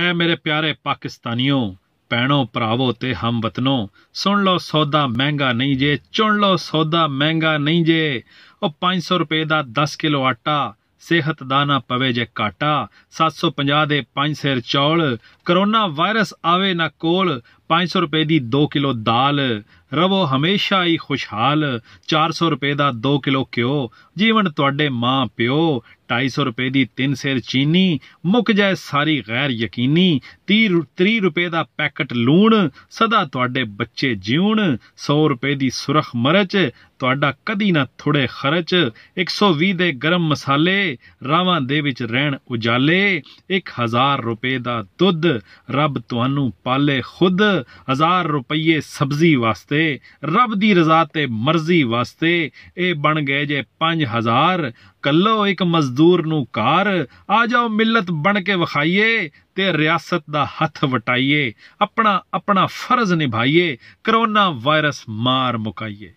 ऐ मेरे प्यारे पाकिस्तानियों, भैनों भरावो ते हम वतनों, सुन लो सौदा महंगा नहीं जे, चुन लो सौदा महंगा नहीं जे। ओ 500 रुपए दा 10 किलो आटा, सेहत दा ना पवे जे घाटा, 750 दे 5 सेर चौल, करोना वायरस आवे ना कोल, 500 रुपए दी 2 किलो दाल, रवो हमेशा ही खुशहाल, 400 रुपए दा 2 किलो घ्यो, जीवन तुहाडे मां प्यो, 250 रुपए दी 3 सेर चीनी, मुक जाए सारी गैर यकीनी, 30 रुपए दा पैकेट लूण, सदा तुहाडे बच्चे जीउण, 100 रुपए दी सुरख मरच, तुहाडा कदी ना थोड़े खर्च, 120 दे गरम मसाले, रावां दे विच रहण उजाले, 1000 रुपए दा दुध, रब तुहानू पाले खुद, 1000 रुपये सब्जी वास्ते, रब दी रजा ते मर्जी वास्ते, ए बन गए जे 5000, कल्लो एक मजदूर नू कार, आ जाओ मिलत बन के विखाइए, ते रियासत दा हथ वटाइए, अपना अपना फर्ज निभाइए, करोना वायरस मार मुकाइए।